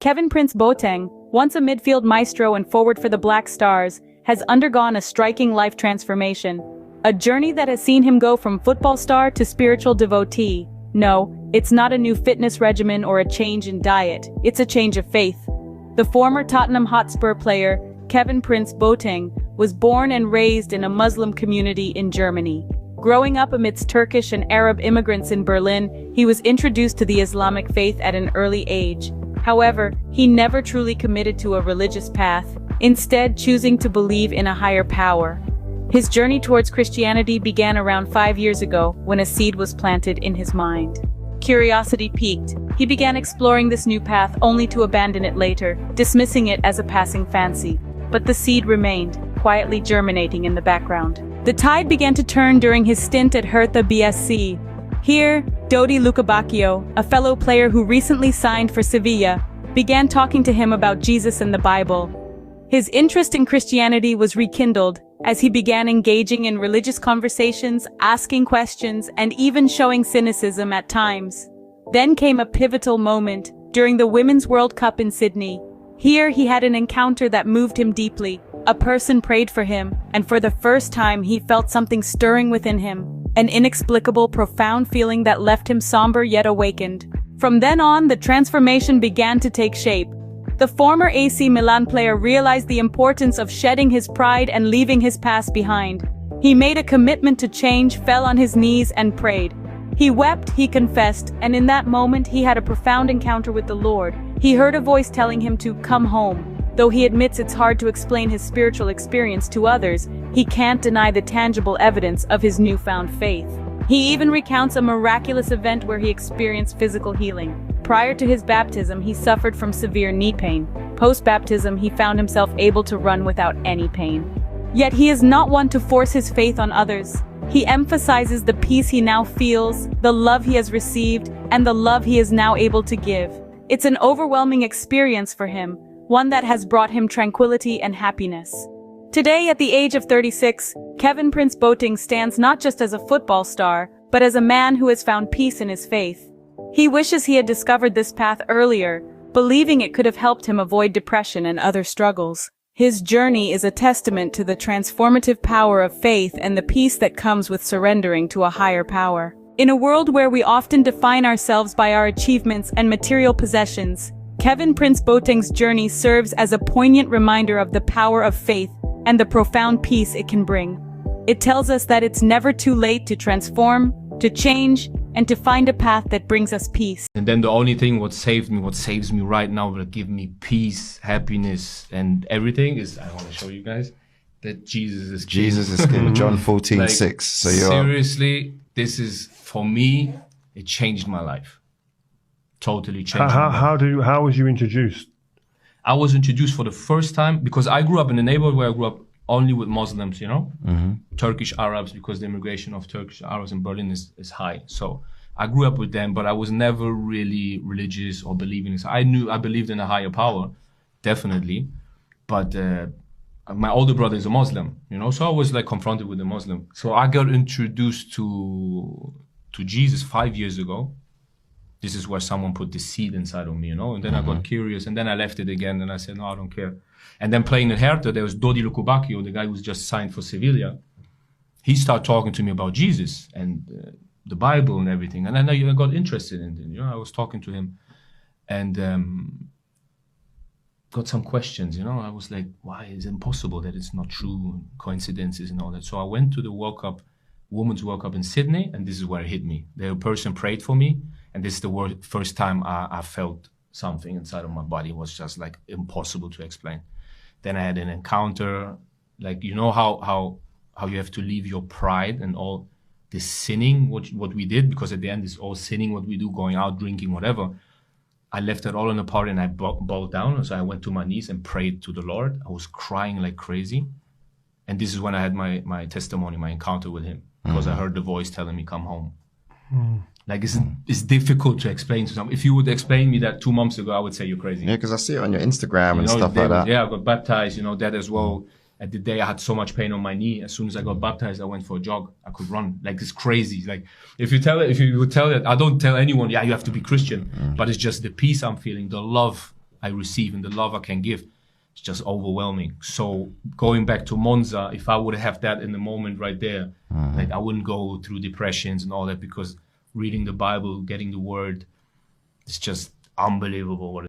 Kevin-Prince Boateng, once a midfield maestro and forward for the Black Stars, has undergone a striking life transformation. A journey that has seen him go from football star to spiritual devotee. No, it's not a new fitness regimen or a change in diet, it's a change of faith. The former Tottenham Hotspur player, Kevin-Prince Boateng, was born and raised in a Muslim community in Germany. Growing up amidst Turkish and Arab immigrants in Berlin, he was introduced to the Islamic faith at an early age. However, he never truly committed to a religious path, instead choosing to believe in a higher power. His journey towards Christianity began around 5 years ago when a seed was planted in his mind. Curiosity piqued. He began exploring this new path only to abandon it later, dismissing it as a passing fancy. But the seed remained, quietly germinating in the background. The tide began to turn during his stint at Hertha BSC. Here, Dodi Lukebakio, a fellow player who recently signed for Sevilla, began talking to him about Jesus and the Bible. His interest in Christianity was rekindled as he began engaging in religious conversations, asking questions, and even showing cynicism at times. Then came a pivotal moment during the Women's World Cup in Sydney. Here he had an encounter that moved him deeply. A person prayed for him, and for the first time he felt something stirring within him. An inexplicable, profound feeling that left him somber yet awakened. From then on, the transformation began to take shape. The former AC Milan player realized the importance of shedding his pride and leaving his past behind. He made a commitment to change, fell on his knees, and prayed. He wept, he confessed, and in that moment he had a profound encounter with the Lord. He heard a voice telling him to come home. Though he admits it's hard to explain his spiritual experience to others, he can't deny the tangible evidence of his newfound faith. He even recounts a miraculous event where he experienced physical healing. Prior to his baptism, he suffered from severe knee pain. Post-baptism, he found himself able to run without any pain. Yet he is not one to force his faith on others. He emphasizes the peace he now feels, the love he has received, and the love he is now able to give. It's an overwhelming experience for him, one that has brought him tranquility and happiness. Today, at the age of 36, Kevin-Prince Boateng stands not just as a football star, but as a man who has found peace in his faith. He wishes he had discovered this path earlier, believing it could have helped him avoid depression and other struggles. His journey is a testament to the transformative power of faith and the peace that comes with surrendering to a higher power. In a world where we often define ourselves by our achievements and material possessions, Kevin-Prince Boateng's journey serves as a poignant reminder of the power of faith and the profound peace it can bring. It tells us that it's never too late to transform, to change, and to find a path that brings us peace. And then the only thing what saves me right now, will give me peace, happiness, and everything is, I want to show you guys, that Jesus is King. Jesus is King, John 14:6. So seriously, this is, for me, it changed my life. Totally changed my life. How was you introduced? I was introduced for the first time because I grew up in a neighborhood where I grew up only with Muslims, you know, Turkish Arabs, because the immigration of Turkish Arabs in Berlin is high. So I grew up with them, but I was never really religious or believing this. I believed in a higher power, definitely. But my older brother is a Muslim, you know, so I was like confronted with a Muslim. So I got introduced to Jesus 5 years ago. This is where someone put the seed inside of me, you know, and then I got curious, and then I left it again, and I said, no, I don't care. And then playing in Hertha, there was Dodi Lukebakio, the guy who's just signed for Sevilla. He started talking to me about Jesus and the Bible and everything, and then I got interested in it. You know, I was talking to him, and got some questions. You know, I was like, why is it impossible that it's not true, coincidences and all that? So I went to the World Cup, Women's World Cup in Sydney, and this is where it hit me. The person prayed for me, and this is the first time I felt something inside of my body. It was just like impossible to explain. Then I had an encounter, like, you know how you have to leave your pride and all this sinning, what we did, because at the end it's all sinning, what we do, going out, drinking, whatever. I left it all in the party and I bowed down. So I went to my knees and prayed to the Lord. I was crying like crazy. And this is when I had my testimony, my encounter with him, because I heard the voice telling me, come home. Like, it's difficult to explain to someone. If you would explain me that 2 months ago, I would say you're crazy. Yeah, because I see it on your Instagram and stuff like that. Yeah, I got baptized, you know, that as well. At the day I had so much pain on my knee. As soon as I got baptized, I went for a jog. I could run. Like, it's crazy. Like, if you would tell it, I don't tell anyone, yeah, you have to be Christian. But it's just the peace I'm feeling, the love I receive and the love I can give, it's just overwhelming. So going back to Monza, if I would have that in the moment right there, like I wouldn't go through depressions and all that, because reading the Bible, getting the word, it's just unbelievable what